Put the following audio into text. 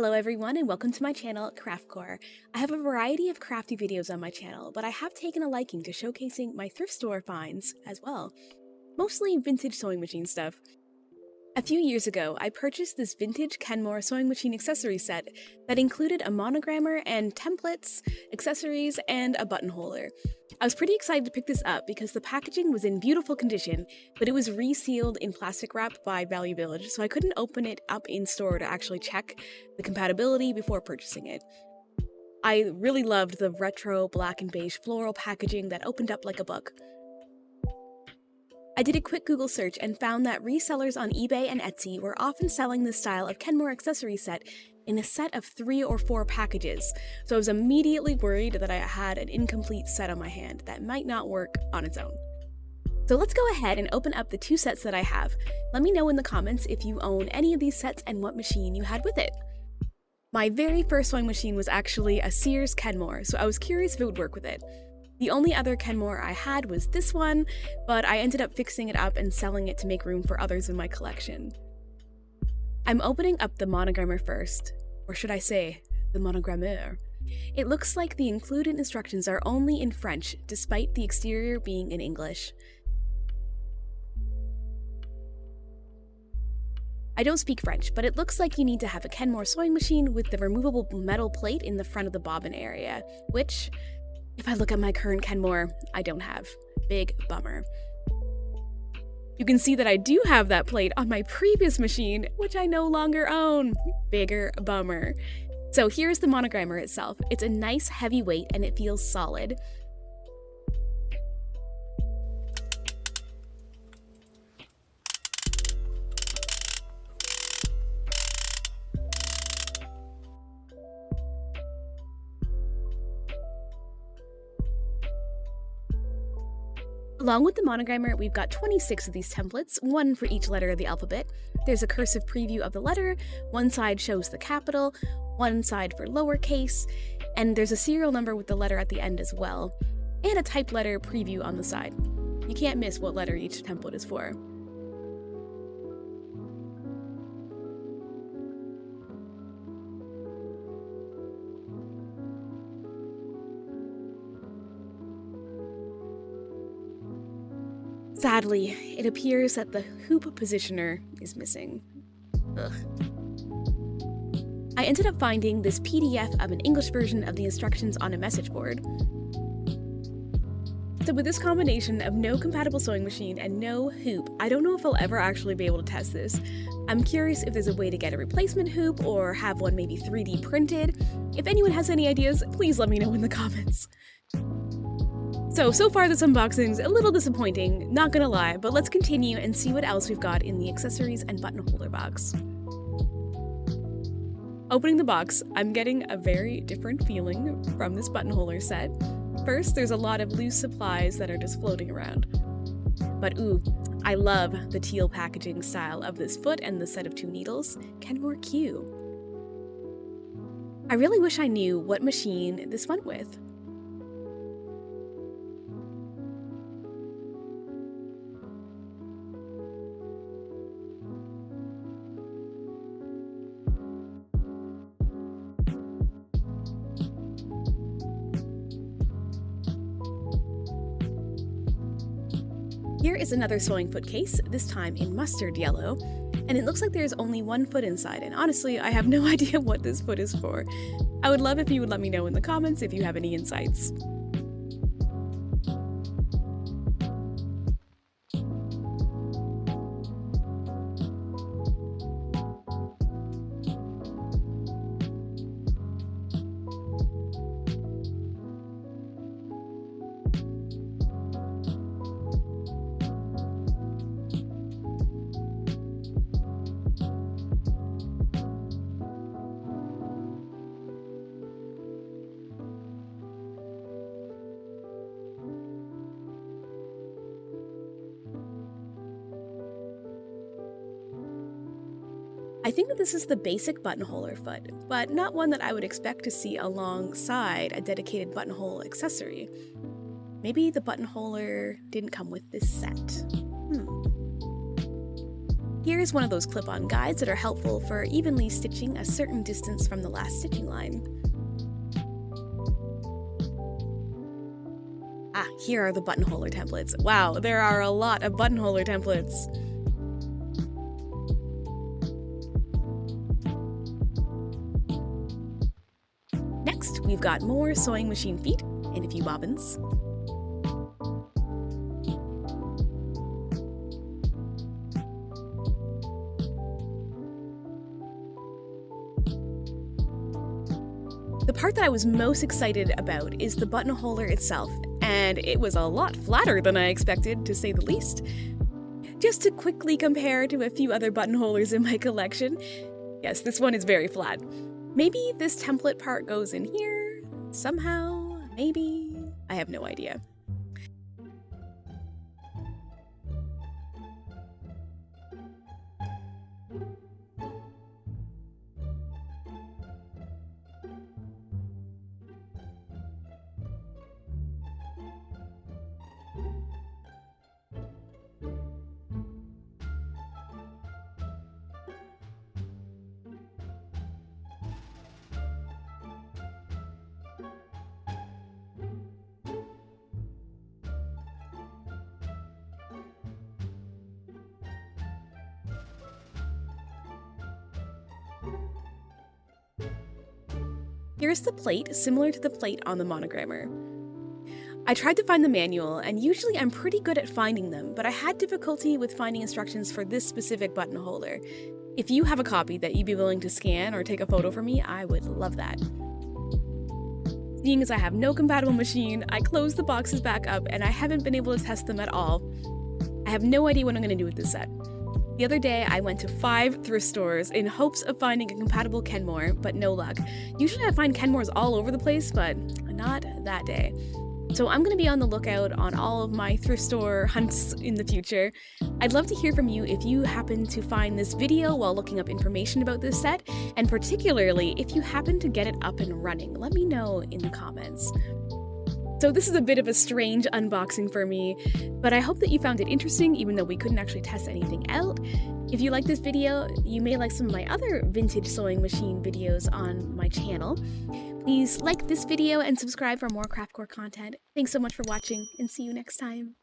Hello everyone and welcome to my channel, Craftcore. I have a variety of crafty videos on my channel, but I have taken a liking to showcasing my thrift store finds as well. Mostly vintage sewing machine stuff. A few years ago, I purchased this vintage Kenmore sewing machine accessory set that included a monogrammer and templates, accessories, and a buttonholer. I was pretty excited to pick this up because the packaging was in beautiful condition, but it was resealed in plastic wrap by Value Village, so I couldn't open it up in store to actually check the compatibility before purchasing it. I really loved the retro black and beige floral packaging that opened up like a book. I did a quick Google search and found that resellers on eBay and Etsy were often selling this style of Kenmore accessory set in a set of 3 or 4 packages, so I was immediately worried that I had an incomplete set on my hand that might not work on its own. So let's go ahead and open up the 2 sets that I have. Let me know in the comments if you own any of these sets and what machine you had with it. My very first sewing machine was actually a Sears Kenmore, so I was curious if it would work with it. The only other Kenmore I had was this one, but I ended up fixing it up and selling it to make room for others in my collection. I'm opening up the monogrammer first, or should I say, the monogrammeur. It looks like the included instructions are only in French, despite the exterior being in English. I don't speak French, but it looks like you need to have a Kenmore sewing machine with the removable metal plate in the front of the bobbin area, which, if I look at my current Kenmore, I don't have. Big bummer. You can see that I do have that plate on my previous machine, which I no longer own. Bigger bummer. So here's the monogrammer itself. It's a nice heavy weight and it feels solid. Along with the monogrammer, we've got 26 of these templates, one for each letter of the alphabet. There's a cursive preview of the letter, one side shows the capital, one side for lowercase, and there's a serial number with the letter at the end as well, and a typed letter preview on the side. You can't miss what letter each template is for. Sadly, it appears that the hoop positioner is missing. Ugh. I ended up finding this PDF of an English version of the instructions on a message board. So with this combination of no compatible sewing machine and no hoop, I don't know if I'll ever actually be able to test this. I'm curious if there's a way to get a replacement hoop or have one maybe 3D printed. If anyone has any ideas, please let me know in the comments. So far this unboxing's a little disappointing, not gonna lie, but let's continue and see what else we've got in the accessories and buttonholer box. Opening the box, I'm getting a very different feeling from this buttonholer set. First, there's a lot of loose supplies that are just floating around. But ooh, I love the teal packaging style of this foot and the set of 2 needles. Kenmore Q. I really wish I knew what machine this went with. Here is another sewing foot case, this time in mustard yellow, and it looks like there's only 1 foot inside, and honestly, I have no idea what this foot is for. I would love if you would let me know in the comments if you have any insights. I think that this is the basic buttonholer foot, but not one that I would expect to see alongside a dedicated buttonhole accessory. Maybe the buttonholer didn't come with this set. Here's one of those clip-on guides that are helpful for evenly stitching a certain distance from the last stitching line. Ah, here are the buttonholer templates. Wow, there are a lot of buttonholer templates. Next, we've got more sewing machine feet and a few bobbins. The part that I was most excited about is the buttonholer itself, and it was a lot flatter than I expected, to say the least. Just to quickly compare to a few other buttonholers in my collection, yes, this one is very flat. Maybe this template part goes in here, somehow, maybe, I have no idea. Here's the plate, similar to the plate on the monogrammer. I tried to find the manual, and usually I'm pretty good at finding them, but I had difficulty with finding instructions for this specific buttonholer. If you have a copy that you'd be willing to scan or take a photo for me, I would love that. Seeing as I have no compatible machine, I closed the boxes back up and I haven't been able to test them at all. I have no idea what I'm going to do with this set. The other day, I went to 5 thrift stores in hopes of finding a compatible Kenmore, but no luck. Usually I find Kenmores all over the place, but not that day. So I'm going to be on the lookout on all of my thrift store hunts in the future. I'd love to hear from you if you happen to find this video while looking up information about this set, and particularly if you happen to get it up and running. Let me know in the comments. So this is a bit of a strange unboxing for me, but I hope that you found it interesting even though we couldn't actually test anything out. If you like this video, you may like some of my other vintage sewing machine videos on my channel. Please like this video and subscribe for more Craftcore content. Thanks so much for watching, and see you next time.